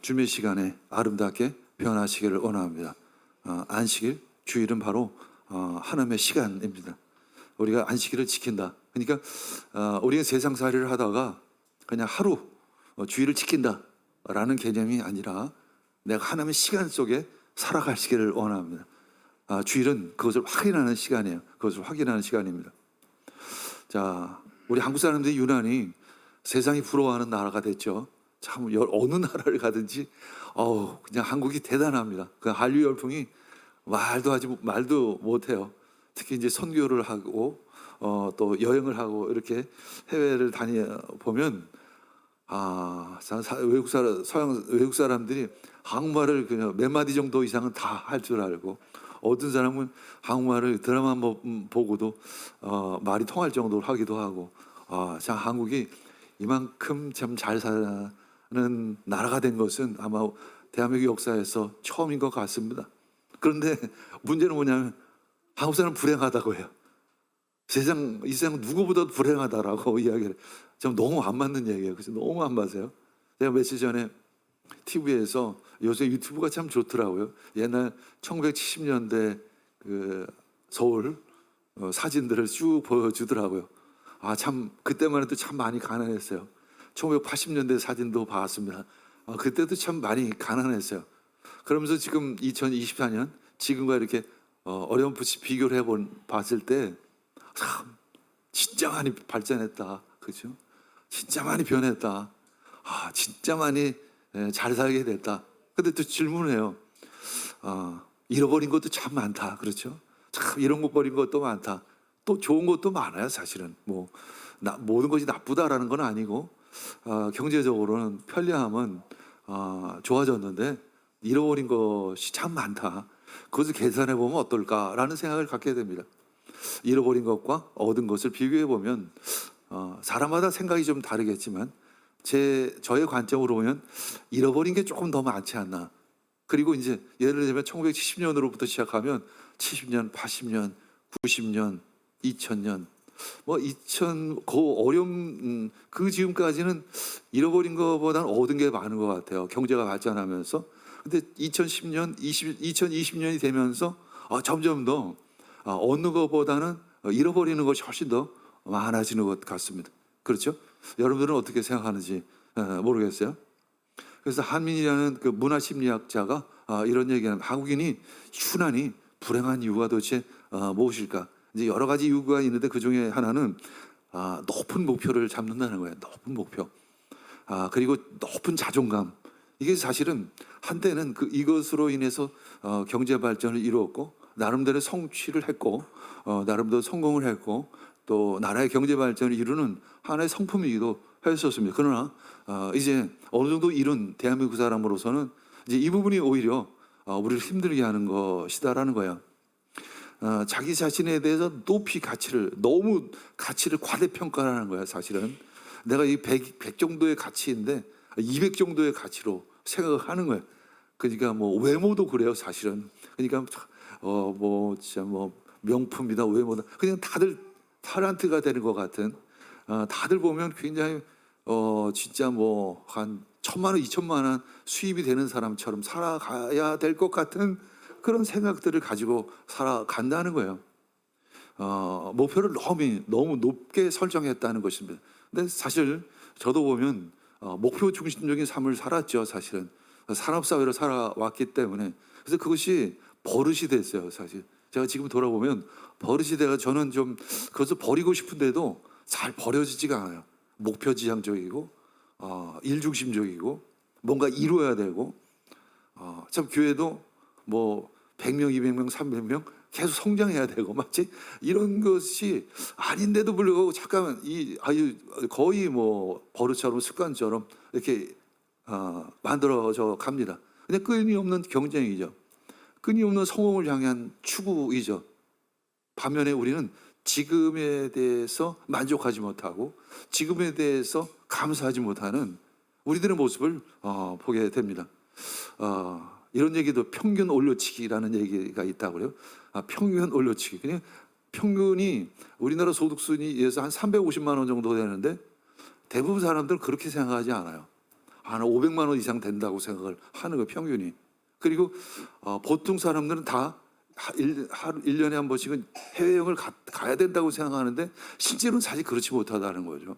주말 시간에 아름답게 변화하시기를 원합니다. 안식일, 주일은 바로 하나님의 시간입니다. 우리가 안식일을 지킨다. 그러니까 우리가 세상살이를 하다가 그냥 하루 주일을 지킨다라는 개념이 아니라 내가 하나님의 시간 속에 살아가시기를 원합니다. 주일은 그것을 확인하는 시간이에요. 그것을 확인하는 시간입니다. 자, 우리 한국 사람들이 유난히 세상이 부러워하는 나라가 됐죠. 참 어느 나라를 가든지 그냥 한국이 대단합니다. 그 한류 열풍이 말도 못해요. 특히 이제 선교를 하고 또 여행을 하고 이렇게 해외를 다녀 보면 외국 사람들이 한국말을 그냥 몇 마디 정도 이상은 다 할 줄 알고, 어떤 사람은 한국말을 드라마 보고도 말이 통할 정도로 하기도 하고, 참 한국이 이만큼 참 잘 사는 나라가 된 것은 아마 대한민국 역사에서 처음인 것 같습니다. 그런데 문제는 뭐냐면 한국 사람은 불행하다고 해요. 이 세상 누구보다도 불행하다라고 이야기를. 좀 너무 안 맞는 얘기예요. 그래서 너무 안 맞아요. 제가 며칠 전에 TV에서, 요새 유튜브가 참 좋더라고요. 옛날 1970년대 그 서울 사진들을 쭉 보여주더라고요. 참 그때만 해도 참 많이 가난했어요. 1980년대 사진도 봤습니다. 그때도 참 많이 가난했어요. 그러면서 지금 2024년 지금과 이렇게 어렴풋이 비교를 봤을 때 참 진짜 많이 발전했다. 그렇죠? 진짜 많이 변했다. 진짜 많이 잘 살게 됐다. 근데 또 질문해요. 잃어버린 것도 참 많다. 그렇죠? 참 이런 것 버린 것도 많다. 또 좋은 것도 많아요. 사실은 모든 것이 나쁘다라는 건 아니고, 경제적으로는 편리함은 좋아졌는데 잃어버린 것이 참 많다. 그것을 계산해 보면 어떨까라는 생각을 갖게 됩니다. 잃어버린 것과 얻은 것을 비교해 보면 사람마다 생각이 좀 다르겠지만 저의 관점으로 보면 잃어버린 게 조금 더 많지 않나. 그리고 이제 예를 들면 1970년으로부터 시작하면 70년, 80년, 90년, 2000년, 그 어려운 그 지금까지는 잃어버린 것보다는 얻은 게 많은 것 같아요. 경제가 발전하면서. 근데 2020년이 되면서 점점 더 얻는 것보다는 잃어버리는 것이 훨씬 더 많아지는 것 같습니다. 그렇죠? 여러분들은 어떻게 생각하는지 모르겠어요. 그래서 한민이라는 그 문화심리학자가 이런 얘기하는, 한국인이 유난히 불행한 이유가 도대체 무엇일까? 이제 여러 가지 이유가 있는데 그 중에 하나는 높은 목표를 잡는다는 거예요. 높은 목표. 그리고 높은 자존감. 이게 사실은 한때는 이것으로 인해서 경제 발전을 이루었고, 나름대로 성취를 했고, 나름대로 성공을 했고, 또 나라의 경제 발전을 이루는 하나의 성품이기도 했었습니다. 그러나 이제 어느 정도 이룬 대한민국 사람으로서는 이제 이 부분이 오히려 우리를 힘들게 하는 것이다라는 거예요. 자기 자신에 대해서 너무 가치를 과대평가하는 거야. 사실은 내가 이 100 정도의 가치인데 200 정도의 가치로 생각을 하는 거예요. 그러니까 외모도 그래요. 사실은. 그러니까 진짜 명품이다, 외모다, 그냥 다들 타란트가 되는 것 같은, 다들 보면 굉장히 진짜 한 1,000만 원, 2,000만 원 수입이 되는 사람처럼 살아가야 될 것 같은 그런 생각들을 가지고 살아간다는 거예요. 목표를 너무 높게 설정했다는 것입니다. 근데 사실 저도 보면 목표 중심적인 삶을 살았죠. 사실은 산업사회로 살아왔기 때문에. 그래서 그것이 버릇이 됐어요. 사실 제가 지금 돌아보면 버릇이 돼가, 저는 좀 그것을 버리고 싶은데도 잘 버려지지가 않아요. 목표지향적이고 일중심적이고 뭔가 이루어야 되고, 참 교회도 100명, 200명, 300명 계속 성장해야 되고, 마치 이런 것이 아닌데도 불구하고 잠깐만 거의 버릇처럼 습관처럼 이렇게 만들어져 갑니다. 근데 끊임없는 경쟁이죠. 끊임없는 성공을 향한 추구이죠. 반면에 우리는 지금에 대해서 만족하지 못하고 지금에 대해서 감사하지 못하는 우리들의 모습을 보게 됩니다. 이런 얘기도 평균 올려치기라는 얘기가 있다고요. 평균 올려치기. 그냥 평균이 우리나라 소득 순위에서 한 350만 원 정도 되는데 대부분 사람들은 그렇게 생각하지 않아요. 한 500만 원 이상 된다고 생각을 하는 거 평균이. 그리고 보통 사람들은 다 1년에 한 번씩은 해외여행을 가야 된다고 생각하는데 실제로는 사실 그렇지 못하다는 거죠.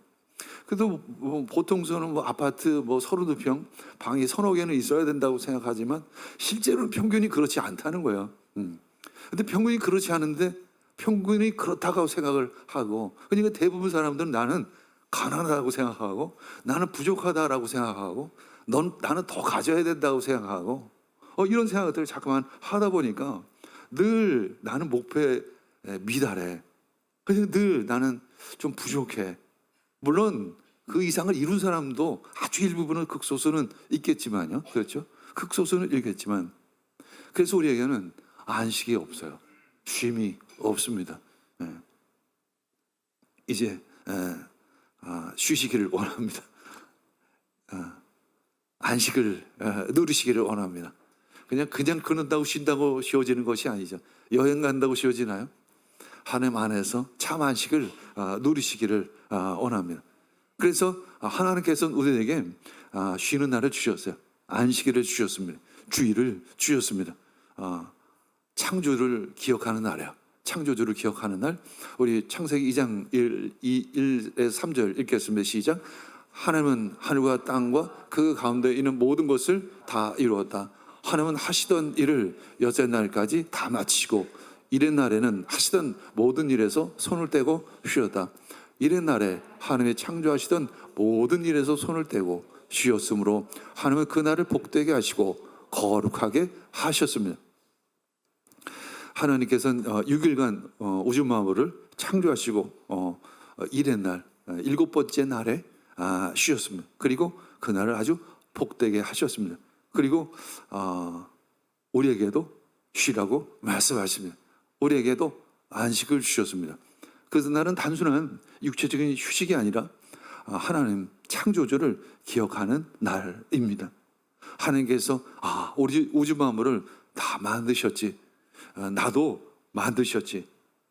그래도 뭐 보통서는 뭐 아파트 뭐 32평 방이 서너 개는 있어야 된다고 생각하지만 실제로는 평균이 그렇지 않다는 거예요. 근데 평균이 그렇지 않은데 평균이 그렇다고 생각을 하고, 그러니까 대부분 사람들은 나는 가난하다고 생각하고 나는 부족하다라고 생각하고 나는 더 가져야 된다고 생각하고 이런 생각들을 자꾸만 하다 보니까 늘 나는 목표에 미달해. 그래서 늘 나는 좀 부족해. 물론 그 이상을 이룬 사람도 아주 일부분은 극소수는 있겠지만요. 그렇죠? 극소수는 있겠지만, 그래서 우리에게는 안식이 없어요. 쉼이 없습니다. 이제 쉬시기를 원합니다. 안식을 누리시기를 원합니다. 그냥 그런다고 쉰다고 쉬어지는 것이 아니죠. 여행 간다고 쉬어지나요? 하나님 안에서 참 안식을 누리시기를 원합니다. 그래서 하나님께서는 우리에게 쉬는 날을 주셨어요. 안식일을 주셨습니다. 주일을 주셨습니다. 창조를 기억하는 날이에요. 창조주를 기억하는 날. 우리 창세기 2장 1에 3절 읽겠습니다. 시작. 하나님은 하늘과 땅과 그 가운데 있는 모든 것을 다 이루었다. 하나님은 하시던 일을 여섯 날까지 다 마치고 일의 날에는 하시던 모든 일에서 손을 떼고 쉬었다. 일의 날에 하나님이 창조하시던 모든 일에서 손을 떼고 쉬었으므로 하나님은 그 날을 복되게 하시고 거룩하게 하셨습니다. 하나님께서는 6일간 우주 만물을 창조하시고 일의 날, 일곱 번째 날에 쉬었습니다. 그리고 그 날을 아주 복되게 하셨습니다. 그리고 우리에게도 쉬라고 말씀하십니다. 우리에게도 안식을 주셨습니다. 그래서 나는 단순한 육체적인 휴식이 아니라 하나님 창조주를 기억하는 날입니다. 하나님께서 우리 우주 만물을 다 만드셨지, 나도 만드셨지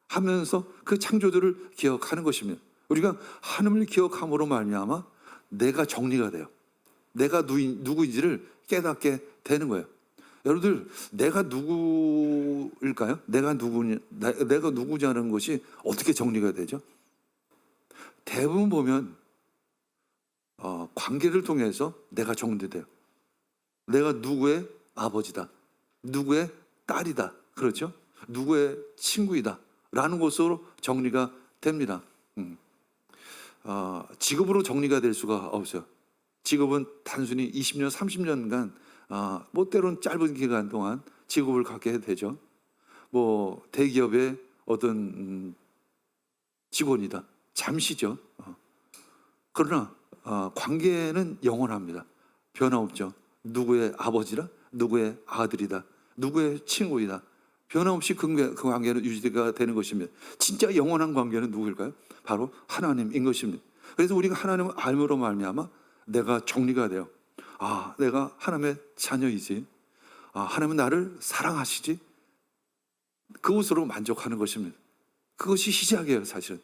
하면서 그 창조주를 기억하는 것입니다. 우리가 하나님을 기억함으로 말미암아 내가 정리가 돼요. 내가 누구인지를 깨닫게 되는 거예요. 여러분들, 내가 누구일까요? 내가 누구냐는 것이 어떻게 정리가 되죠? 대부분 보면 관계를 통해서 내가 정리돼요. 내가 누구의 아버지다, 누구의 딸이다, 그렇죠? 누구의 친구이다 라는 것으로 정리가 됩니다. 직업으로 정리가 될 수가 없어요. 직업은 단순히 20년, 30년간 뭐 때로는 짧은 기간 동안 직업을 갖게 되죠. 뭐 대기업의 어떤 직원이다, 잠시죠. 그러나 관계는 영원합니다. 변함없죠. 누구의 아버지라, 누구의 아들이다, 누구의 친구이다, 변함없이 그 관계는 유지가 되는 것입니다. 진짜 영원한 관계는 누구일까요? 바로 하나님인 것입니다. 그래서 우리가 하나님을 알므로 말미암아 내가 정리가 돼요. 내가 하나님의 자녀이지, 하나님은 나를 사랑하시지, 그것으로 만족하는 것입니다. 그것이 시작이에요, 사실은.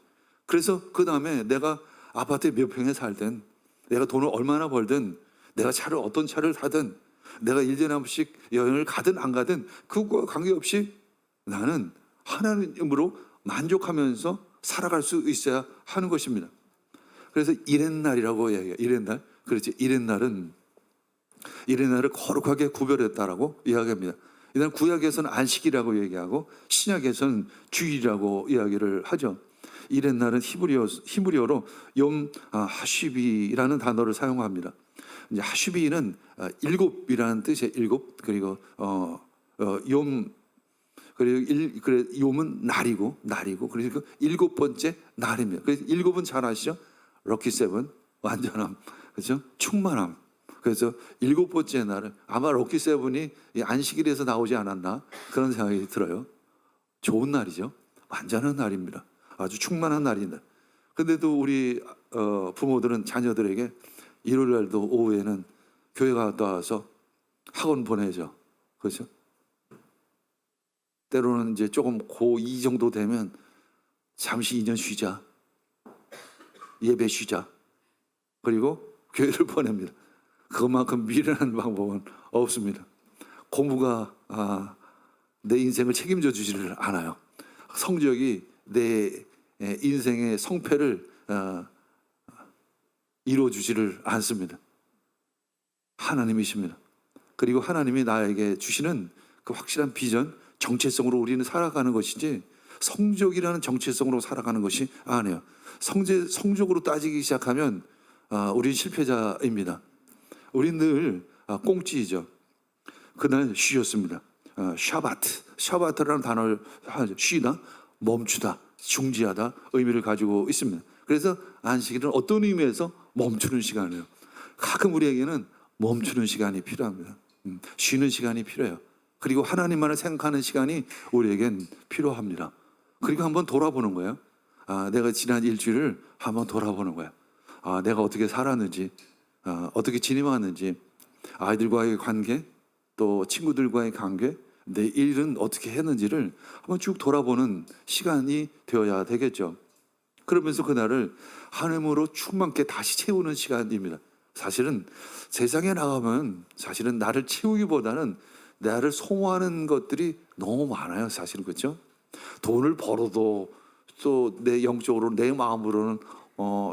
그래서 그 다음에 내가 아파트에 몇 평에 살든, 내가 돈을 얼마나 벌든, 내가 어떤 차를 타든, 내가 1년에 한 번씩 여행을 가든 안 가든 그것과 관계없이 나는 하나님으로 만족하면서 살아갈 수 있어야 하는 것입니다. 그래서 이렛날이라고 얘기해요. 이렛날. 그렇지. 이렛날을 거룩하게 구별했다라고 이야기합니다. 일단 구약에서는 안식이라고 얘기하고 신약에서는 주일이라고 이야기를 하죠. 이렛날은 히브리어로 욤 하쉬비라는 단어를 사용합니다. 이제 하쉬비는 일곱이라는 뜻의 일곱, 그리고 욤, 그리고 욤은 날이고 그래서 일곱 번째 날입니다. 그래서 일곱은 잘 아시죠? 럭키 세븐, 완전함, 그렇죠? 충만함. 그래서 일곱 번째 날은 아마 럭키 세븐이 안식일에서 나오지 않았나 그런 생각이 들어요. 좋은 날이죠. 완전한 날입니다. 아주 충만한 날입니다. 근데도 우리 부모들은 자녀들에게 일요일 날도 오후에는 교회 갔다 와서 학원 보내죠. 그렇죠? 때로는 이제 조금 고2 정도 되면 잠시 2년 쉬자, 예배 쉬자, 그리고 교회를 보냅니다. 그것만큼 미련한 방법은 없습니다. 공부가 내 인생을 책임져 주지를 않아요. 성적이 내 인생의 성패를 이루어 주지를 않습니다. 하나님이십니다. 그리고 하나님이 나에게 주시는 그 확실한 비전, 정체성으로 우리는 살아가는 것이지 성적이라는 정체성으로 살아가는 것이 아니에요. 성적으로 따지기 시작하면 우리는 실패자입니다. 우리는 늘 꽁찌이죠. 그날 쉬었습니다. 샤바트라는 단어를 쉬다, 멈추다, 중지하다 의미를 가지고 있습니다. 그래서 안식일은 어떤 의미에서 멈추는 시간이에요. 가끔 우리에게는 멈추는 시간이 필요합니다. 쉬는 시간이 필요해요. 그리고 하나님만을 생각하는 시간이 우리에겐 필요합니다. 그리고 한번 돌아보는 거예요. 내가 지난 일주일을 한번 돌아보는 거예요. 내가 어떻게 살았는지, 어떻게 지내왔는지, 아이들과의 관계, 또 친구들과의 관계, 내 일은 어떻게 했는지를 한번 쭉 돌아보는 시간이 되어야 되겠죠. 그러면서 그날을 하나님으로 충만케 다시 채우는 시간입니다. 사실은 세상에 나가면 사실은 나를 채우기보다는 나를 소모하는 것들이 너무 많아요. 사실은 그렇죠. 돈을 벌어도 또 내 영적으로 내 마음으로는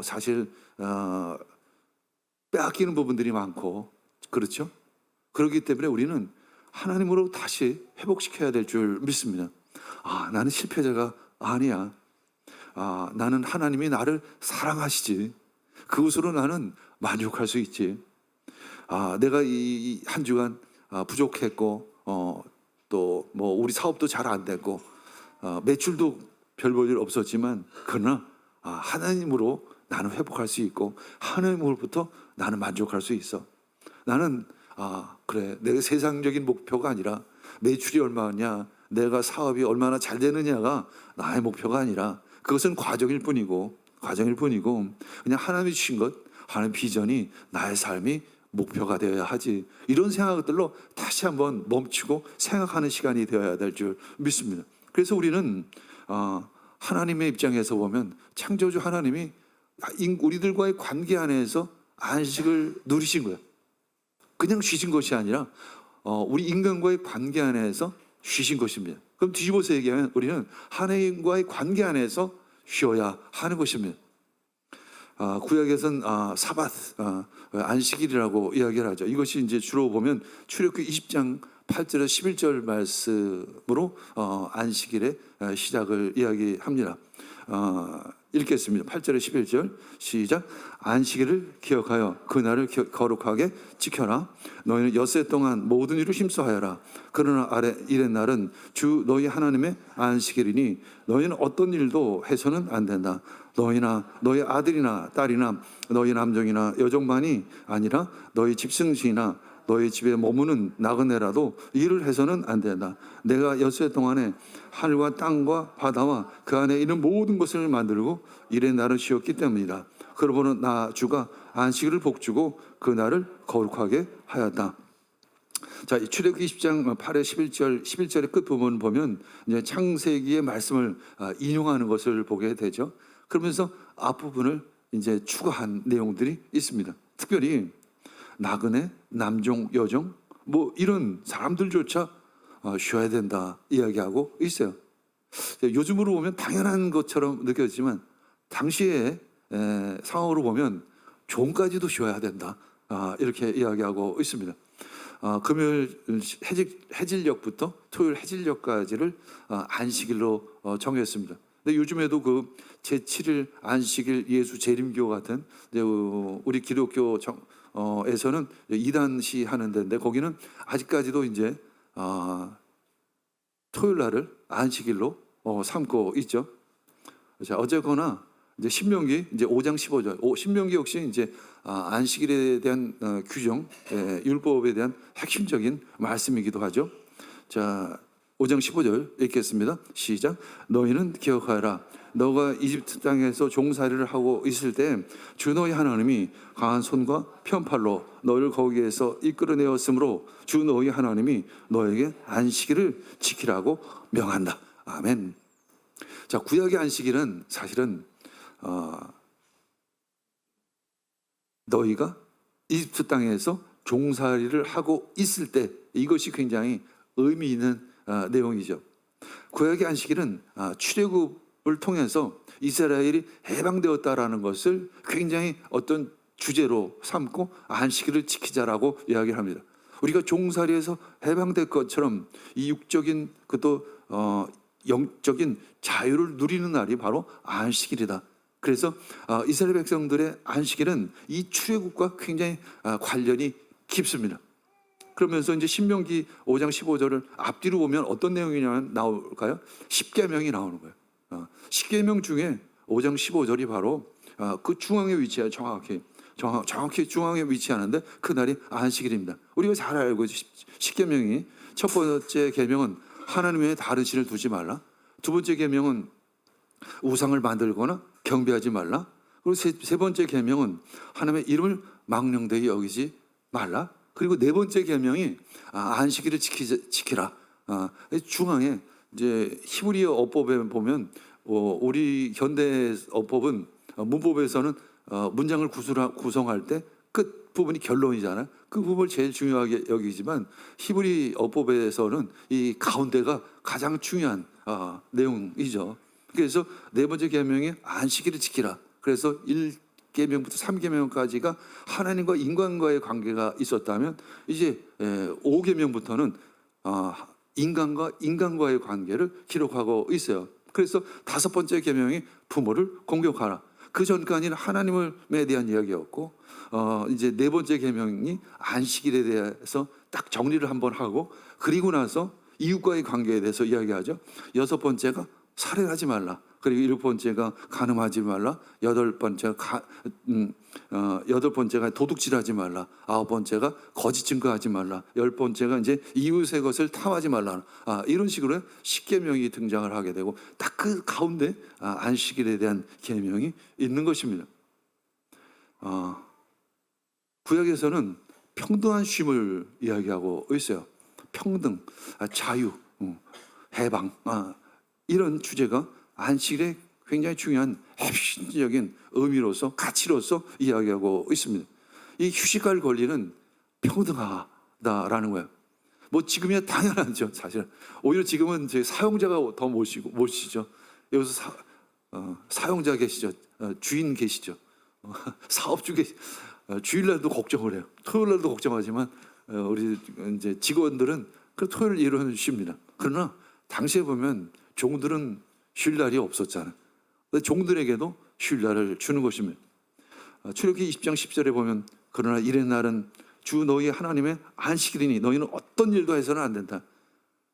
사실 빼앗기는 부분들이 많고 그렇죠. 그렇기 때문에 우리는 하나님으로 다시 회복시켜야 될 줄 믿습니다. 나는 실패자가 아니야. 나는 하나님이 나를 사랑하시지. 그것으로 나는 만족할 수 있지. 내가 이 한 주간 부족했고 또 뭐 우리 사업도 잘 안 됐고 매출도 별 볼 일 없었지만 그러나 하나님으로 나는 회복할 수 있고 하나님으로부터 나는 만족할 수 있어. 나는 그래, 내가 세상적인 목표가 아니라 매출이 얼마냐, 내가 사업이 얼마나 잘 되느냐가 나의 목표가 아니라 그것은 과정일 뿐이고 그냥 하나님이 주신 것, 하나님 비전이 나의 삶이 목표가 되어야 하지. 이런 생각들로 다시 한번 멈추고 생각하는 시간이 되어야 될 줄 믿습니다. 그래서 우리는 하나님의 입장에서 보면 창조주 하나님이 우리들과의 관계 안에서 안식을 누리신 거예요. 그냥 쉬신 것이 아니라 우리 인간과의 관계 안에서 쉬신 것입니다. 그럼 뒤집어서 얘기하면 우리는 하나님과의 관계 안에서 쉬어야 하는 것입니다. 구약에서는 사밧, 안식일이라고 이야기를 하죠. 이것이 이제 주로 보면 출애굽기 20장 8절에서 11절 말씀으로 안식일의 시작을 이야기합니다. 읽겠습니다. 8절에 11절 시작. 안식일을 기억하여 그날을 거룩하게 지켜라. 너희는 엿새 동안 모든 일을 힘써하여라. 그러나 이래 날은 주 너희 하나님의 안식일이니 너희는 어떤 일도 해서는 안 된다. 너희나 너희 아들이나 딸이나 너희 남종이나 여종만이 아니라 너희 집승시나 너희 집에 머무는 나그네라도 일을 해서는 안 된다. 내가 엿새 동안에 하늘과 땅과 바다와 그 안에 있는 모든 것을 만들고 이래 날을 쉬었기 때문이다. 그러므로 나 주가 안식일을 복주고 그 날을 거룩하게 하였다. 자, 출애굽기 20장 8에 11절의 끝부분 보면 이제 창세기의 말씀을 인용하는 것을 보게 되죠. 그러면서 앞부분을 이제 추가한 내용들이 있습니다. 특별히 나그네, 남종, 여종 뭐 이런 사람들조차 쉬어야 된다 이야기하고 있어요. 요즘으로 보면 당연한 것처럼 느껴지지만 당시의 상황으로 보면 종까지도 쉬어야 된다 이렇게 이야기하고 있습니다. 금요일 해질녘부터 토요일 해질녘까지를 안식일로 정했습니다. 근데 요즘에도 그 제7일 안식일 예수 재림교 같은 우리 기독교 에서는 이단시 하는 데인데 거기는 아직까지도 이제 토요일 날을 안식일로 삼고 있죠. 자, 어쨌거나 이제 신명기 이제 5장 15절. 신명기 역시 이제 안식일에 대한 규정, 율법에 대한 핵심적인 말씀이기도 하죠. 자, 5장 15절 읽겠습니다. 시작. 너희는 기억하라. 너가 이집트 땅에서 종살이를 하고 있을 때 주 너희 하나님이 강한 손과 편팔로 너희를 거기에서 이끌어내었으므로 주 너희 하나님이 너에게 안식일을 지키라고 명한다. 아멘. 자, 구약의 안식일은 사실은 너희가 이집트 땅에서 종살이를 하고 있을 때 이것이 굉장히 의미 있는 내용이죠. 구약의 안식일은 출애굽을 통해서 이스라엘이 해방되었다라는 것을 굉장히 어떤 주제로 삼고 안식일을 지키자라고 이야기를 합니다. 우리가 종살이에서 해방될 것처럼 이 육적인 그것도 영적인 자유를 누리는 날이 바로 안식일이다. 그래서 이스라엘 백성들의 안식일은 이 출애굽과 굉장히 관련이 깊습니다. 그러면서 이제 신명기 5장 15절을 앞뒤로 보면 어떤 내용이냐면 나올까요? 십계명이 나오는 거예요. 십계명 중에 5장 15절이 바로 그 중앙에 위치해요. 정확히 중앙에 위치하는데 그날이 안식일입니다. 우리가 잘 알고 십계명이 첫 번째 계명은 하나님 외에 다른 신을 두지 말라. 두 번째 계명은 우상을 만들거나 경배하지 말라. 그리고 세 번째 계명은 하나님의 이름을 망령되게 여기지 말라. 그리고 네 번째 계명이 안식일을 지키라. 중앙에 이제 히브리어 어법에 보면 우리 현대 어법은 문법에서는 문장을 구성할 때 끝 부분이 결론이잖아요. 그 부분을 제일 중요하게 여기지만 히브리 어법에서는 이 가운데가 가장 중요한 내용이죠. 그래서 네 번째 계명이 안식일을 지키라. 그래서 1계명부터 3계명까지가 하나님과 인간과의 관계가 있었다면 이제 5계명부터는 인간과 인간과의 관계를 기록하고 있어요. 그래서 다섯 번째 계명이 부모를 공경하라. 그 전까지는 하나님에 대한 이야기였고 이제 네 번째 계명이 안식일에 대해서 딱 정리를 한번 하고 그리고 나서 이웃과의 관계에 대해서 이야기하죠. 여섯 번째가 살인하지 말라. 그리고 일곱 번째가 간음하지 말라. 여덟 번째가 도둑질하지 말라. 아홉 번째가 거짓 증거하지 말라. 열 번째가 이제 이웃의 것을 탐하지 말라. 이런 식으로 십계명이 등장을 하게 되고 딱 그 가운데 안식일에 대한 계명이 있는 것입니다. 구약에서는 평등한 쉼을 이야기하고 있어요. 평등, 자유, 해방 이런 주제가 안식일의 굉장히 중요한 핵심적인 의미로서 가치로서 이야기하고 있습니다. 이 휴식할 권리는 평등하다라는 거예요. 뭐 지금이야 당연하죠. 사실 오히려 지금은 이제 사용자가 더 모시죠. 여기서 사용자 계시죠. 주인 계시죠. 사업주 주일날도 걱정을 해요. 토요일날도 걱정하지만 우리 이제 직원들은 그 토요일 일은 쉽니다. 그러나 당시에 보면 종들은 쉴 날이 없었잖아요. 종들에게도 쉴 날을 주는 것입니다. 출애굽기 20장 10절에 보면 그러나 이래 날은 주 너희 하나님의 안식일이니 너희는 어떤 일도 해서는 안 된다.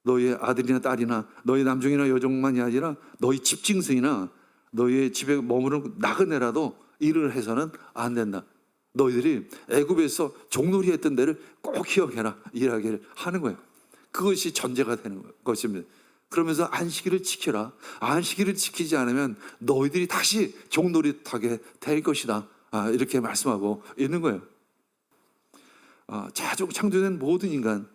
너희의 아들이나 딸이나 너희 남종이나 여종만이 아니라 너희 집짐승이나 너희의 집에 머무르는 나그네라도 일을 해서는 안 된다. 너희들이 애굽에서 종놀이 했던 데를 꼭 기억해라. 이야기를 하는 거예요. 그것이 전제가 되는 것입니다. 그러면서 안식일을 지켜라. 안식일을 지키지 않으면 너희들이 다시 종놀이하게 될 것이다. 이렇게 말씀하고 있는 거예요. 창조된 모든 인간,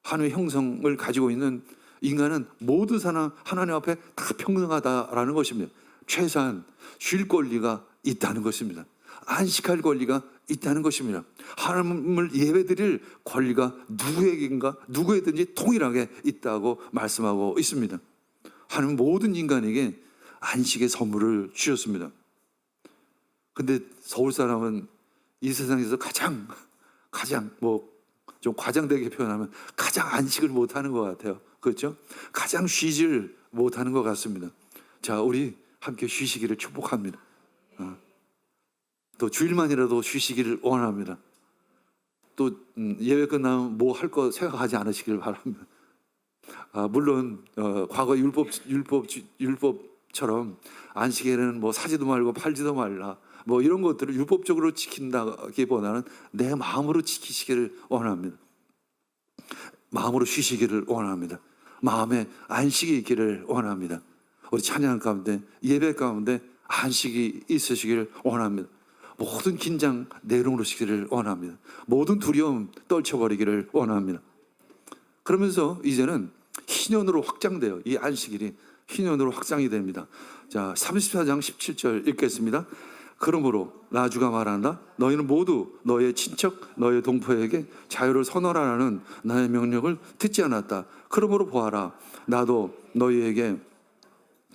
하나님의 형성을 가지고 있는 인간은 모든 사람 하나님 앞에 다 평등하다라는 것입니다. 최소한 쉴 권리가 있다는 것입니다. 안식할 권리가 있다는 것입니다. 하나님을 예배드릴 권리가 누구에든지 동일하게 있다고 말씀하고 있습니다. 하나님은 모든 인간에게 안식의 선물을 주셨습니다. 근데 서울 사람은 이 세상에서 가장 좀 과장되게 표현하면 가장 안식을 못하는 것 같아요. 그렇죠? 가장 쉬지를 못하는 것 같습니다. 자, 우리 함께 쉬시기를 축복합니다. 또 주일만이라도 쉬시기를 원합니다. 또 예배 끝나면 뭐 할 거 생각하지 않으시기를 바랍니다. 물론 과거 율법처럼 안식일에는 뭐 사지도 말고 팔지도 말라 뭐 이런 것들을 율법적으로 지킨다기보다는 내 마음으로 지키시기를 원합니다. 마음으로 쉬시기를 원합니다. 마음에 안식이 있기를 원합니다. 우리 찬양 가운데 예배 가운데 안식이 있으시기를 원합니다. 모든 긴장 내려놓으시기를 원합니다. 모든 두려움 떨쳐버리기를 원합니다. 그러면서 이제는 희년으로 확장돼요. 이 안식일이 희년으로 확장이 됩니다. 자, 34장 17절 읽겠습니다. 그러므로 나 주가 말한다. 너희는 모두 너의 친척, 너의 동포에게 자유를 선언하라는 나의 명령을 듣지 않았다. 그러므로 보아라. 나도 너희에게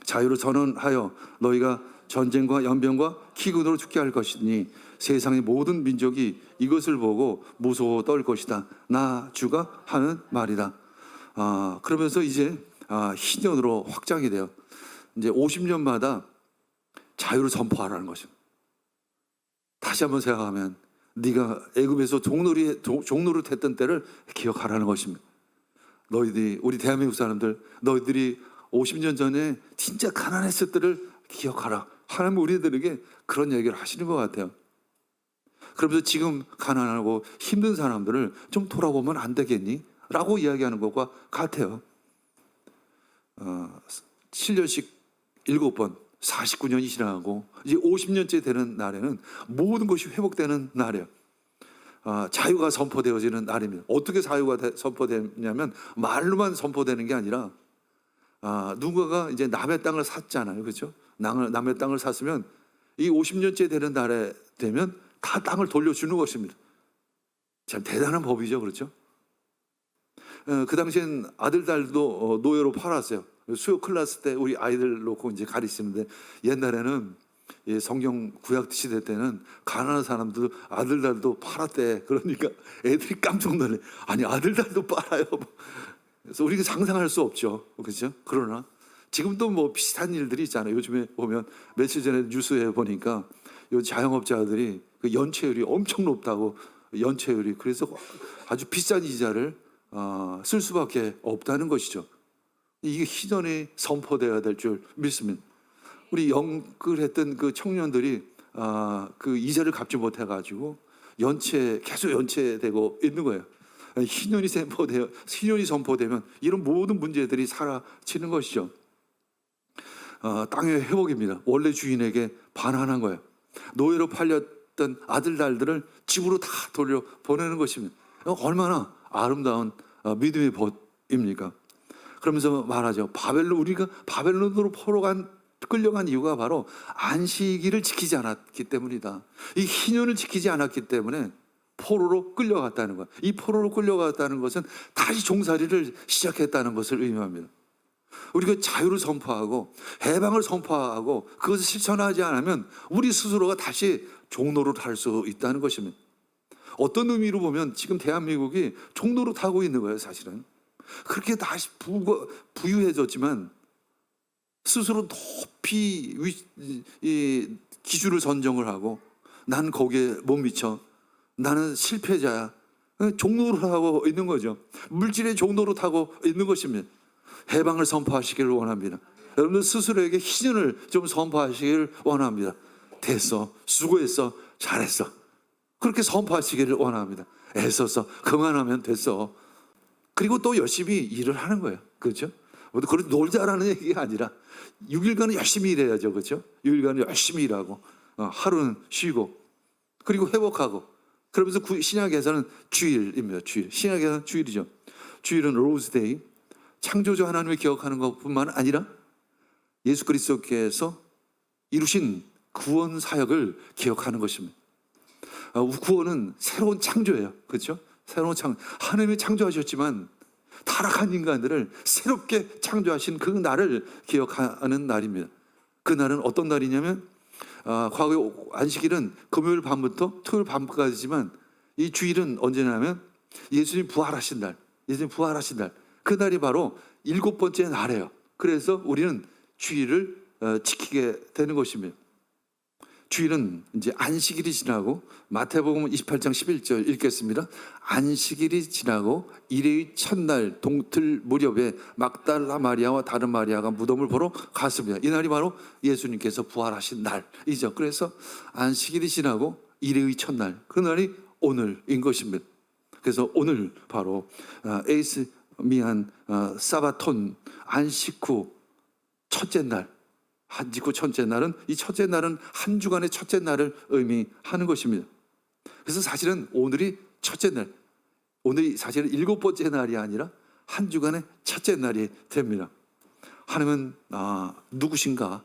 자유를 선언하여 너희가 전쟁과 연병과 기근으로 죽게 할 것이니 세상의 모든 민족이 이것을 보고 무서워 떨 것이다. 나 주가 하는 말이다. 그러면서 이제 희년으로 확장이 돼요. 이제 50년마다 자유를 선포하라는 것입니다. 다시 한번 생각하면 네가 애굽에서 종노릇 했던 때를 기억하라는 것입니다. 너희들이, 우리 대한민국 사람들, 너희들이 50년 전에 진짜 가난했을 때를 기억하라. 하나님 우리들에게 그런 얘기를 하시는 것 같아요. 그러면서 지금 가난하고 힘든 사람들을 좀 돌아보면 안 되겠니? 라고 이야기하는 것과 같아요. 7년씩 7번 49년이 지나고 이제 50년째 되는 날에는 모든 것이 회복되는 날이에요. 자유가 선포되어지는 날입니다. 어떻게 자유가 선포되냐면 말로만 선포되는 게 아니라 누군가가 이제 남의 땅을 샀잖아요. 그렇죠? 남의 땅을 샀으면 이 50년째 되는 날에 되면 다 땅을 돌려주는 것입니다. 참 대단한 법이죠. 그렇죠? 그 당시엔 아들, 딸도 노예로 팔았어요. 수요 클래스 때 우리 아이들 놓고 이제 가르치는데 옛날에는 성경 구약 시대 때는 가난한 사람들 아들, 딸도 팔았대. 그러니까 애들이 깜짝 놀래. 아니 아들, 딸도 팔아요. 그래서 우리가 상상할 수 없죠. 그렇죠? 그러나 지금도 뭐 비슷한 일들이 있잖아요. 요즘에 보면 며칠 전에 뉴스에 보니까 요 자영업자들이 그 연체율이 엄청 높다고. 연체율이 그래서 아주 비싼 이자를 쓸 수밖에 없다는 것이죠. 이게 희전이 선포되어야 될 줄 믿습니다. 우리 연끌했던 그 청년들이 그 이자를 갚지 못해가지고 계속 연체되고 있는 거예요. 희년이 선포되면 이런 모든 문제들이 사라지는 것이죠. 땅의 회복입니다. 원래 주인에게 반환한 거예요. 노예로 팔렸던 아들, 딸들을 집으로 다 돌려 보내는 것입니다. 얼마나 아름다운 믿음의 법입니까? 그러면서 말하죠. 우리가 바벨론으로 끌려간 이유가 바로 안식일을 지키지 않았기 때문이다. 이 희년을 지키지 않았기 때문에 포로로 끌려갔다는 것. 이 포로로 끌려갔다는 것은 다시 종살이를 시작했다는 것을 의미합니다. 우리가 자유를 선포하고 해방을 선포하고 그것을 실천하지 않으면 우리 스스로가 다시 종노릇 할 수 있다는 것입니다. 어떤 의미로 보면 지금 대한민국이 종노릇 하고 있는 거예요. 사실은 그렇게 다시 부유해졌지만 스스로 높이 기준을 선정을 하고 난 거기에 못 미쳐, 나는 실패자야, 종노릇하고 있는 거죠. 물질의 종노릇하고 있는 것입니다. 해방을 선포하시기를 원합니다. 여러분들 스스로에게 희년을 좀 선포하시기를 원합니다. 됐어, 수고했어, 잘했어, 그렇게 선포하시기를 원합니다. 애써서 그만하면 됐어. 그리고 또 열심히 일을 하는 거예요. 그렇죠? 그렇게 놀자라는 얘기가 아니라 6일간은 열심히 일해야죠. 그렇죠? 6일간은 열심히 일하고 하루는 쉬고 그리고 회복하고. 그러면서 신약에서는 주일입니다. 주일. 신약에서는 주일이죠. 주일은 로즈데이, 창조주 하나님을 기억하는 것뿐만 아니라 예수 그리스도께서 이루신 구원 사역을 기억하는 것입니다. 구원은 새로운 창조예요. 그렇죠? 새로운 하나님이 창조하셨지만 타락한 인간들을 새롭게 창조하신 그 날을 기억하는 날입니다. 그 날은 어떤 날이냐면 과거의 안식일은 금요일 밤부터 토요일 밤까지지만 이 주일은 언제냐면 예수님 부활하신 날. 예수님 부활하신 날. 그 날이 바로 7번째 날이에요. 그래서 우리는 주일을 지키게 되는 것입니다. 주일은 이제 안식일이 지나고 마태복음 28장 11절 읽겠습니다. 안식일이 지나고 일회의 첫날 동틀 무렵에 막달라 마리아와 다른 마리아가 무덤을 보러 갔습니다. 이 날이 바로 예수님께서 부활하신 날이죠. 그래서 안식일이 지나고 일회의 첫날, 그 날이 오늘인 것입니다. 그래서 오늘 바로 에이스 미안 사바톤, 안식 후 첫째 날, 한직 후 첫째 날은, 이 첫째 날은 한 주간의 첫째 날을 의미하는 것입니다. 그래서 사실은 오늘이 첫째 날, 오늘이 사실은 7번째 날이 아니라 한 주간의 첫째 날이 됩니다. 하나님은 누구신가?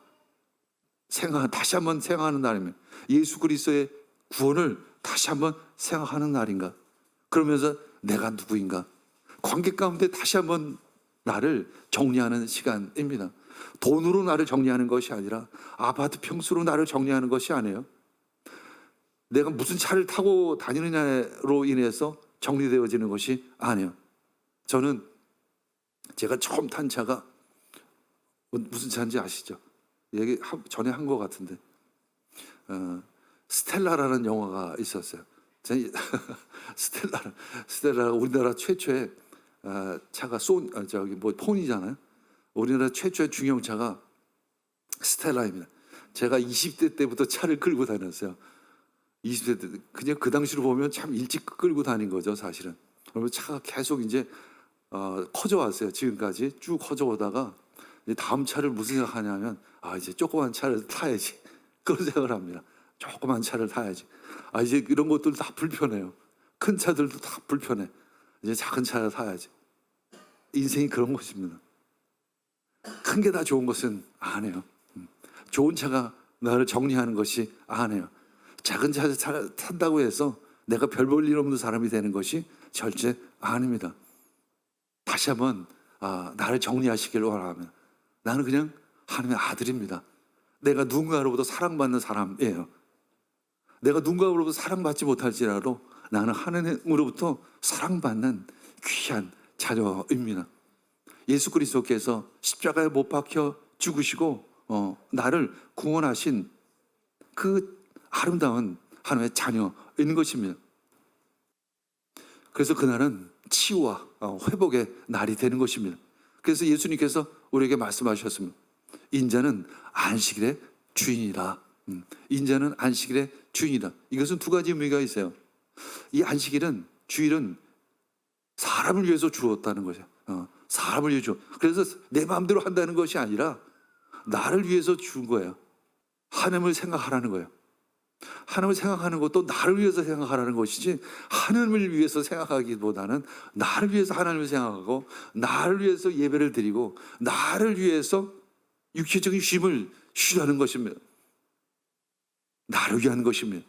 다시 한번 생각하는 날이면 예수 그리스도의 구원을 다시 한번 생각하는 날인가? 그러면서 내가 누구인가? 관계 가운데 다시 한번 나를 정리하는 시간입니다. 돈으로 나를 정리하는 것이 아니라 아파트 평수로 나를 정리하는 것이 아니에요. 내가 무슨 차를 타고 다니느냐로 인해서 정리되어지는 것이 아니에요. 저는 제가 처음 탄 차가 무슨 차인지 아시죠? 얘기 전에 한 것 같은데 스텔라라는 영화가 있었어요. 스텔라가 우리나라 최초의 차가 폰이잖아요. 우리나라 최초의 중형차가 스텔라입니다. 제가 20대 때부터 차를 끌고 다녔어요. 20대 때 그냥 그 당시로 보면 참 일찍 끌고 다닌 거죠, 사실은. 그러면 차가 계속 이제 커져 왔어요. 지금까지 쭉 커져 오다가 이제 다음 차를 무슨 생각하냐면 이제 조그만 차를 타야지 그런 생각을 합니다. 조그만 차를 타야지. 이제 이런 것들 다 불편해요. 큰 차들도 다 불편해. 이제 작은 차를 타야지. 인생이 그런 것입니다. 큰 게 다 좋은 것은 아니에요. 좋은 차가 나를 정리하는 것이 아니에요. 작은 차를 탄다고 해서 내가 별 볼 일 없는 사람이 되는 것이 절대 아닙니다. 다시 한번 나를 정리하시길 원하면 나는 그냥 하나님의 아들입니다. 내가 누군가로부터 사랑받는 사람이에요. 내가 누군가로부터 사랑받지 못할지라도 나는 하나님으로부터 사랑받는 귀한 자녀입니다. 예수 그리스도께서 십자가에 못 박혀 죽으시고 나를 구원하신 그 아름다운 하나님의 자녀인 것입니다. 그래서 그날은 치유와 회복의 날이 되는 것입니다. 그래서 예수님께서 우리에게 말씀하셨습니다. 인자는 안식일의 주인이다. 인자는 안식일의 주인이다. 이것은 두 가지 의미가 있어요. 이 안식일은, 주일은 사람을 위해서 주었다는 거죠. 사람을 위해서 그래서 내 마음대로 한다는 것이 아니라 나를 위해서 준 거예요. 하나님을 생각하라는 거예요. 하나님을 생각하는 것도 나를 위해서 생각하라는 것이지, 하나님을 위해서 생각하기보다는 나를 위해서 하나님을 생각하고, 나를 위해서 예배를 드리고, 나를 위해서 육체적인 쉼을 쉬라는 것입니다. 나를 위한 것입니다.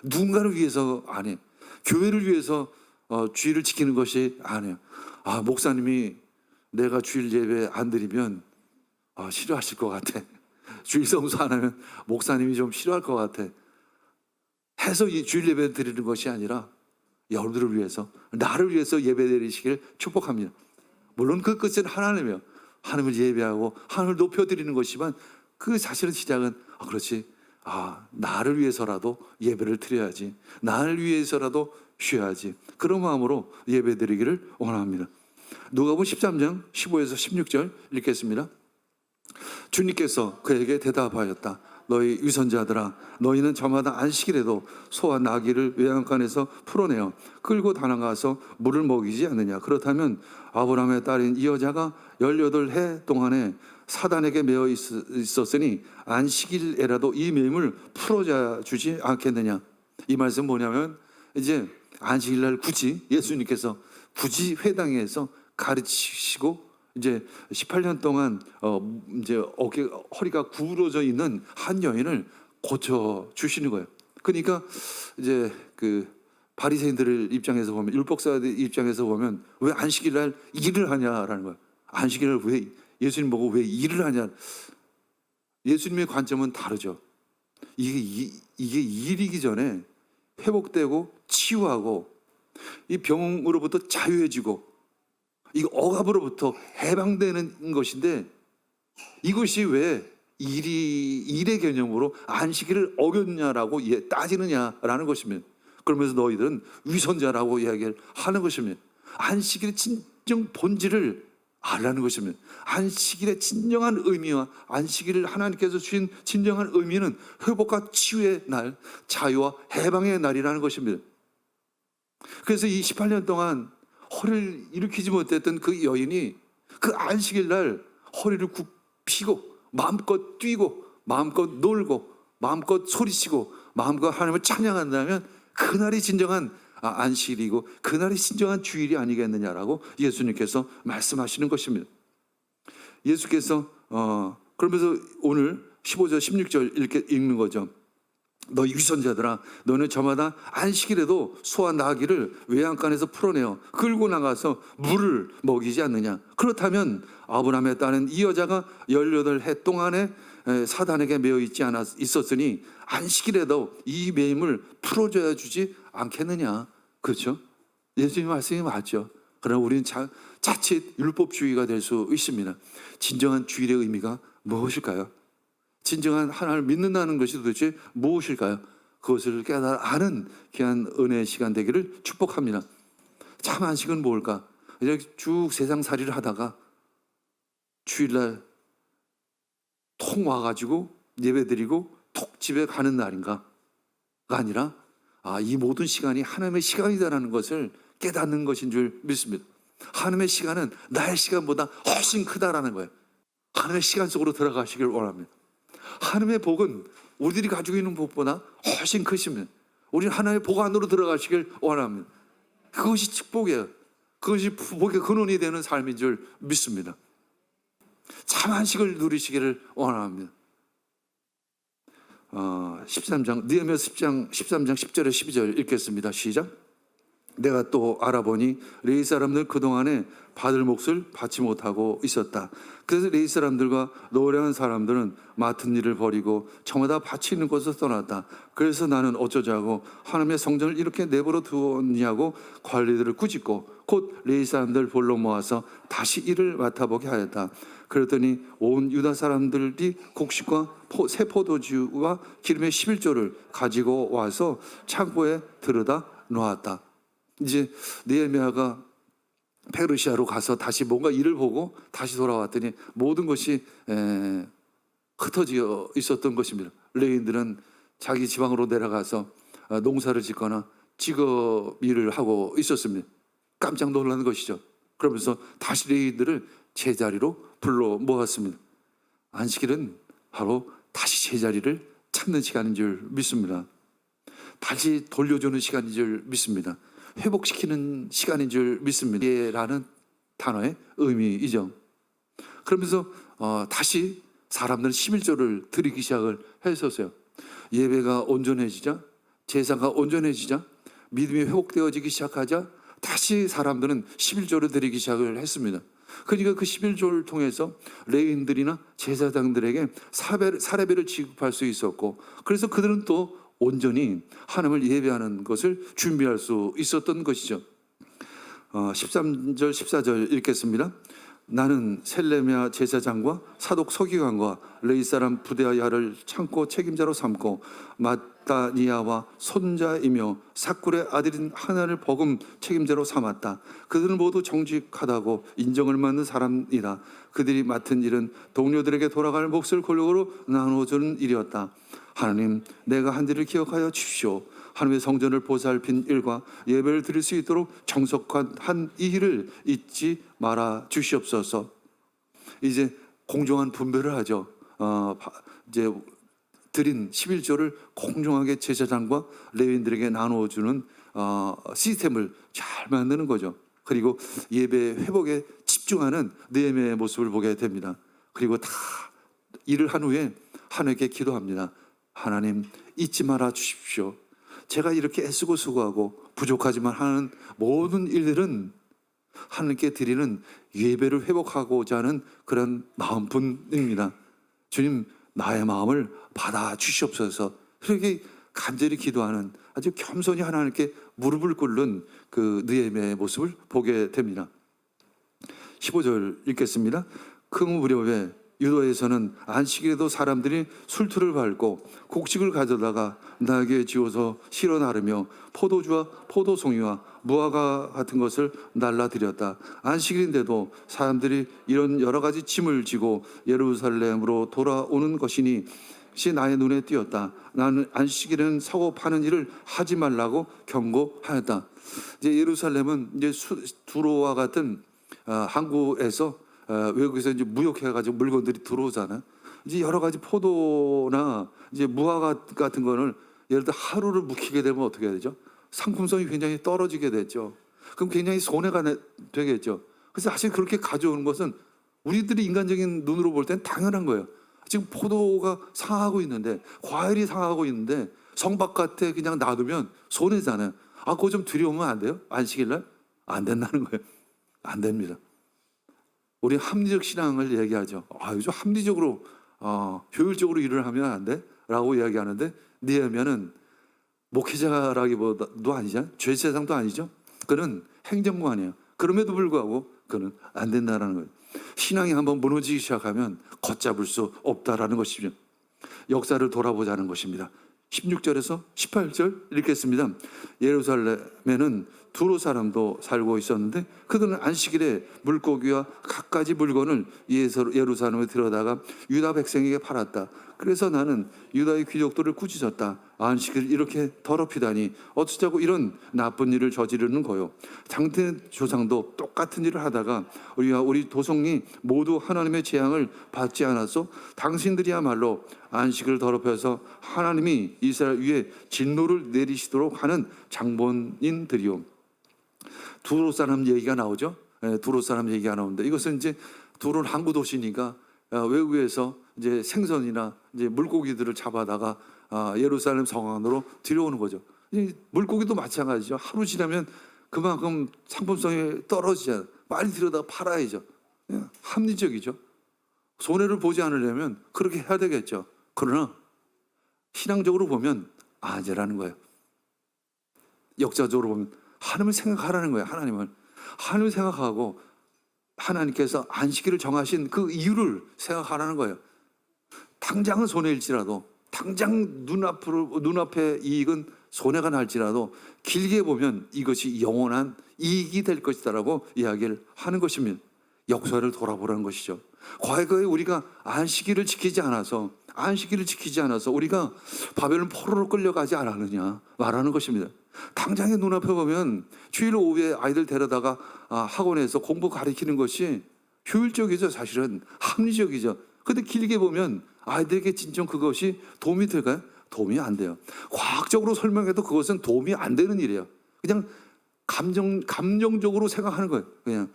누군가를 위해서 아니에요. 교회를 위해서 주일을 지키는 것이 아니에요. 목사님이 내가 주일 예배 안 드리면 싫어하실 것 같아. 주일 성수 안 하면 목사님이 좀 싫어할 것 같아 해서 이 주일 예배 드리는 것이 아니라 여러분들을 위해서, 나를 위해서 예배 드리시길 축복합니다. 물론 그 끝은 하나님이에요. 하나님을 예배하고 하나님을 높여드리는 것이지만 그 사실은 시작은 그렇지, 나를 위해서라도 예배를 드려야지, 나를 위해서라도 쉬어야지, 그런 마음으로 예배 드리기를 원합니다. 누가복음 13장 15에서 16절 읽겠습니다. 주님께서 그에게 대답하였다. 너희 위선자들아, 너희는 저마다 안식일에도 소와 나귀를 외양간에서 풀어내어 끌고 달아가서 물을 먹이지 않느냐? 그렇다면 아브라함의 딸인 이 여자가 18해 동안에 사단에게 매어 있었으니 안식일에라도 이 매임을 풀어줘 주지 않겠느냐? 이 말씀 뭐냐면, 이제 안식일날 굳이 예수님께서 굳이 회당에서 가르치시고 이제 18년 동안 이제 허리가 구부러져 있는 한 여인을 고쳐 주시는 거예요. 그러니까 이제 그 바리새인들 입장에서 보면, 율법사들 입장에서 보면 왜 안식일 날 일을 하냐라는 거예요. 안식일 날 왜 예수님 보고 왜 일을 하냐? 예수님의 관점은 다르죠. 이게 일이기 전에 회복되고 치유하고 이 병으로부터 자유해지고 이 억압으로부터 해방되는 것인데, 이것이 왜 일의 개념으로 안식일을 어겼냐라고 따지느냐라는 것입니다. 그러면서 너희들은 위선자라고 이야기를 하는 것입니다. 안식일의 진정 본질을 알라는 것입니다. 안식일의 진정한 의미와 안식일을 하나님께서 주신 진정한 의미는 회복과 치유의 날, 자유와 해방의 날이라는 것입니다. 그래서 이 18년 동안 허리를 일으키지 못했던 그 여인이 그 안식일 날 허리를 굽히고 마음껏 뛰고 마음껏 놀고 마음껏 소리치고 마음껏 하나님을 찬양한다면 그날이 진정한 안식일이고 그날이 진정한 주일이 아니겠느냐라고 예수님께서 말씀하시는 것입니다. 예수께서 그러면서 오늘 15절 16절 읽는 거죠. 너 유선자들아, 너는 저마다 안식일에도 소와 나귀를 외양간에서 풀어내어 끌고 나가서 물을 먹이지 않느냐? 그렇다면 아브라함의 딸은 이 여자가 18해 동안에 사단에게 매여 있었으니 안식일에도 이 매임을 풀어줘야 주지 않겠느냐? 그렇죠? 예수님 말씀이 맞죠. 그러나 우리는 자칫 율법주의가 될 수 있습니다. 진정한 주일의 의미가 무엇일까요? 진정한 하나님을 믿는다는 것이 도대체 무엇일까요? 그것을 깨달아 아는 귀한 은혜의 시간 되기를 축복합니다. 참 안식은 뭘까? 이렇게 쭉 세상살이를 하다가 주일날 통 와가지고 예배드리고 톡 집에 가는 날인가가 아니라 이 모든 시간이 하나님의 시간이다라는 것을 깨닫는 것인 줄 믿습니다. 하나님의 시간은 나의 시간보다 훨씬 크다라는 거예요. 하나님의 시간 속으로 들어가시길 원합니다. 하나님의 복은 우리들이 가지고 있는 복보다 훨씬 크십니다. 우리는 하나님의 복 안으로 들어가시길 원합니다. 그것이 축복이에요. 그것이 복의 근원이 되는 삶인 줄 믿습니다. 참 안식을 누리시기를 원합니다. 13장 느헤미야 13장 10절에 12절 읽겠습니다. 시작. 내가 또 알아보니 레위 사람들 그동안에 받을 몫을 받지 못하고 있었다. 그래서 레위 사람들과 노래한 사람들은 맡은 일을 버리고 저마다 밭이 있는 곳에서 떠났다. 그래서 나는 어쩌자고 하나님의 성전을 이렇게 내버려 두었냐고 관리들을 꾸짖고 곧 레위 사람들 볼로 모아서 다시 일을 맡아보게 하였다. 그랬더니 온 유다 사람들이 곡식과 새 포도주와 기름의 11조를 가지고 와서 창고에 들여다 놓았다. 이제 느헤미야가 페르시아로 가서 다시 뭔가 일을 보고 다시 돌아왔더니 모든 것이 흩어져 있었던 것입니다. 레위인들은 자기 지방으로 내려가서 농사를 짓거나 직업 일을 하고 있었습니다. 깜짝 놀라는 것이죠. 그러면서 다시 레위인들을 제자리로 불러 모았습니다. 안식일은 바로 다시 제자리를 찾는 시간인 줄 믿습니다. 다시 돌려주는 시간인 줄 믿습니다. 회복시키는 시간인 줄 믿습니다. 라는 단어의 의미이죠. 그러면서 다시 사람들은 11조를 드리기 시작을 했었어요. 예배가 온전해지자, 제사가 온전해지자, 믿음이 회복되어지기 시작하자 다시 사람들은 11조를 드리기 시작을 했습니다. 그러니까 그 11조를 통해서 레위인들이나 제사장들에게 사례비를 지급할 수 있었고, 그래서 그들은 또 온전히 하나님을 예배하는 것을 준비할 수 있었던 것이죠. 13절 14절 읽겠습니다. 나는 셀레미야 제사장과 사독 서기관과 레위 사람 부데야를 창고 책임자로 삼고 마따니아와 손자이며 삭굴의 아들인 하나를 버금 책임자로 삼았다. 그들은 모두 정직하다고 인정을 받는 사람이다. 그들이 맡은 일은 동료들에게 돌아갈 몫을 골고루 나누어주는 일이었다. 하나님, 내가 한 일을 기억하여 주십시오. 하나님의 성전을 보살핀 일과 예배를 드릴 수 있도록 정석한 한 이 일을 잊지 말아 주시옵소서. 이제 공정한 분배를 하죠. 이제 드린 11조를 공정하게 제사장과 레위인들에게 나누어주는 시스템을 잘 만드는 거죠. 그리고 예배 회복에 집중하는 느헤미야의 모습을 보게 됩니다. 그리고 다 일을 한 후에 하나님께 기도합니다. 하나님, 잊지 말아 주십시오. 제가 이렇게 애쓰고 수고하고 부족하지만 하는 모든 일들은 하나님께 드리는 예배를 회복하고자 하는 그런 마음뿐입니다. 주님, 나의 마음을 받아 주시옵소서. 그렇게 간절히 기도하는, 아주 겸손히 하나님께 무릎을 꿇는 그 느헤미야의 모습을 보게 됩니다. 15절 읽겠습니다. 그 무렵에 유다에서는 안식일에도 사람들이 술틀을 밟고 곡식을 가져다가 나귀에 지워서 실어 나르며 포도주와 포도송이와 무화과 같은 것을 날라드렸다. 안식일인데도 사람들이 이런 여러 가지 짐을 지고 예루살렘으로 돌아오는 것이니 나의 눈에 띄었다. 나는 안식일에는 사고 파는 일을 하지 말라고 경고하였다. 이제 예루살렘은 이제 두로와 같은 항구에서 외국에서 이제 무역해가지고 물건들이 들어오잖아요. 이제 여러 가지 포도나 이제 무화과 같은 거를 예를 들어 하루를 묵히게 되면 어떻게 해야 되죠? 상품성이 굉장히 떨어지게 되죠. 그럼 굉장히 손해가 되겠죠. 그래서 사실 그렇게 가져오는 것은 우리들이 인간적인 눈으로 볼 땐 당연한 거예요. 지금 포도가 상하고 있는데, 과일이 상하고 있는데 성 바깥에 그냥 놔두면 손해잖아요. 그거 좀 들여오면 안 돼요? 안식일 날? 안 된다는 거예요. 안 됩니다. 우리 합리적 신앙을 얘기하죠. 요즘 합리적으로 효율적으로 일을 하면 안 돼? 라고 이야기하는데, 느헤미야는 목회자라기보다도 아니잖아요. 죄세상도 아니죠. 그는 행정관이에요. 그럼에도 불구하고 그는 안 된다는 거예요. 신앙이 한번 무너지기 시작하면 걷잡을 수 없다라는 것이죠. 역사를 돌아보자는 것입니다. 16절에서 18절 읽겠습니다. 예루살렘에는 두로 사람도 살고 있었는데 그들은 안식일에 물고기와 갖가지 물건을 예루살렘에 들여다가 유다 백성에게 팔았다. 그래서 나는 유다의 귀족들을 꾸짖었다. 안식일을 이렇게 더럽히다니 어쩌자고 이런 나쁜 일을 저지르는 거요. 당대 조상도 똑같은 일을 하다가 우리와 우리 도성이 모두 하나님의 재앙을 받지 않았소? 당신들이야말로 안식을 더럽혀서 하나님이 이스라엘 위에 진노를 내리시도록 하는 장본인들이요. 두로 사람 얘기가 나오죠. 두로 사람 얘기가 나오는데, 이것은 이제 두로는 항구 도시니까 외국에서 이제 생선이나 이제 물고기들을 잡아다가 예루살렘 성 안으로 들여오는 거죠. 물고기도 마찬가지죠. 하루 지나면 그만큼 상품성이 떨어지잖아요. 빨리 들여다 팔아야죠. 합리적이죠. 손해를 보지 않으려면 그렇게 해야 되겠죠. 그러나 신앙적으로 보면 아니라는 거예요. 역사적으로 보면 하나님을 생각하라는 거예요. 하나님을 생각하고 하나님께서 안식일을 정하신 그 이유를 생각하라는 거예요. 당장은 손해일지라도, 당장 눈앞의 이익은 손해가 날지라도 길게 보면 이것이 영원한 이익이 될 것이다라고 이야기를 하는 것입니다. 역사를 돌아보라는 것이죠. 과거에 우리가 안식일을 지키지 않아서 우리가 바벨론 포로로 끌려가지 않았느냐 말하는 것입니다. 당장의 눈앞에 보면 주일 오후에 아이들 데려다가 학원에서 공부 가르치는 것이 효율적이죠. 사실은 합리적이죠. 근데 길게 보면 아이들에게 진정 그것이 도움이 될까요? 도움이 안 돼요. 과학적으로 설명해도 그것은 도움이 안 되는 일이에요. 그냥 감정적으로 생각하는 거예요. 그냥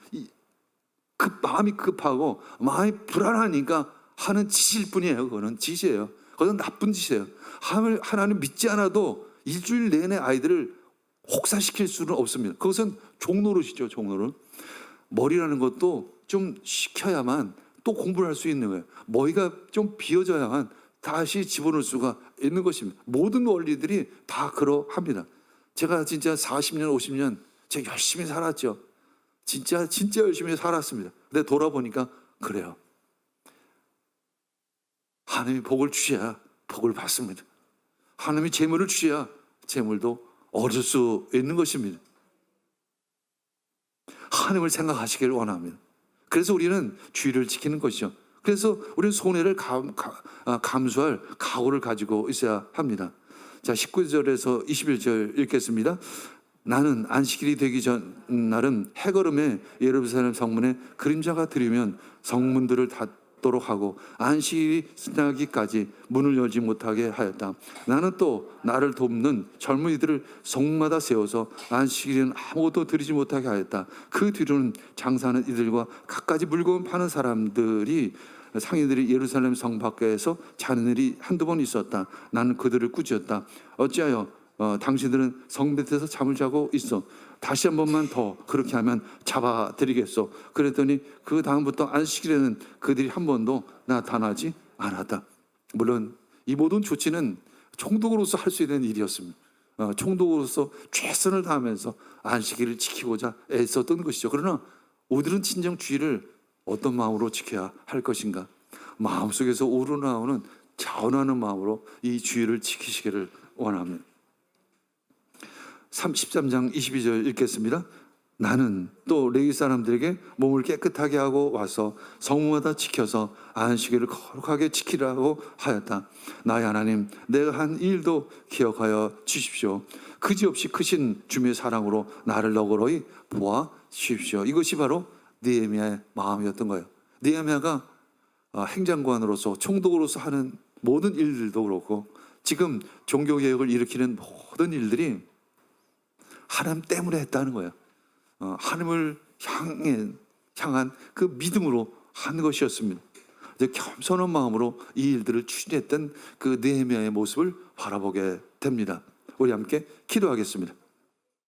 마음이 급하고 마음이 불안하니까 하는 짓일 뿐이에요. 그거는 짓이에요. 그건 나쁜 짓이에요. 하나님 믿지 않아도 일주일 내내 아이들을 혹사시킬 수는 없습니다. 그것은 종노릇이죠. 종노릇. 머리라는 것도 좀 식혀야만 또 공부를 할 수 있는 거예요. 머리가 좀 비워져야만 다시 집어넣을 수가 있는 것입니다. 모든 원리들이 다 그러합니다. 제가 진짜 40년, 50년 제가 열심히 살았죠. 진짜 열심히 살았습니다. 근데 돌아보니까 그래요. 하나님이 복을 주셔야 복을 받습니다. 하나님이 재물을 주셔야 재물도 얻을 수 있는 것입니다. 하나님을 생각하시기를 원합니다. 그래서 우리는 주의를 지키는 것이죠. 그래서 우리는 손해를 감수할 각오를 가지고 있어야 합니다. 자, 19절에서 21절 읽겠습니다. 나는 안식일이 되기 전 날은 해걸음에 예루살렘 성문에 그림자가 들이면 성문들을 닫도록 하고 안식일이 지나기까지 문을 열지 못하게 하였다. 나는 또 나를 돕는 젊은이들을 성마다 세워서 안식일은 아무것도 드리지 못하게 하였다. 그 뒤로는 장사하는 이들과 갖가지 물건 파는 사람들이 상인들이 예루살렘 성 밖에서 자는 일이 한두 번 있었다. 나는 그들을 꾸짖었다. 어찌하여 당신들은 성 밑에서 잠을 자고 있어. 다시 한 번만 더 그렇게 하면 잡아드리겠소. 그랬더니 그 다음부터 안식일에는 그들이 한 번도 나타나지 않았다. 물론 이 모든 조치는 총독으로서 할 수 있는 일이었습니다. 총독으로서 최선을 다하면서 안식일을 지키고자 애썼던 것이죠. 그러나 우리들은 진정 주의를 어떤 마음으로 지켜야 할 것인가? 마음속에서 우러나오는 자원하는 마음으로 이 주의를 지키시기를 원합니다. 13장 22절 읽겠습니다. 나는 또 레위 사람들에게 몸을 깨끗하게 하고 와서 성문마다 지켜서 안식일을 거룩하게 지키라고 하였다. 나의 하나님, 내가 한 일도 기억하여 주십시오. 그지없이 크신 주님의 사랑으로 나를 너그러이 보아 주십시오. 이것이 바로 느헤미야의 마음이었던 거예요. 느헤미야가 행장관으로서 총독으로서 하는 모든 일들도 그렇고 지금 종교개혁을 일으키는 모든 일들이 하나님 때문에 했다는 거예요. 하나님을 향한 그 믿음으로 한 것이었습니다. 이제 겸손한 마음으로 이 일들을 추진했던 그 느헤미야의 모습을 바라보게 됩니다. 우리 함께 기도하겠습니다.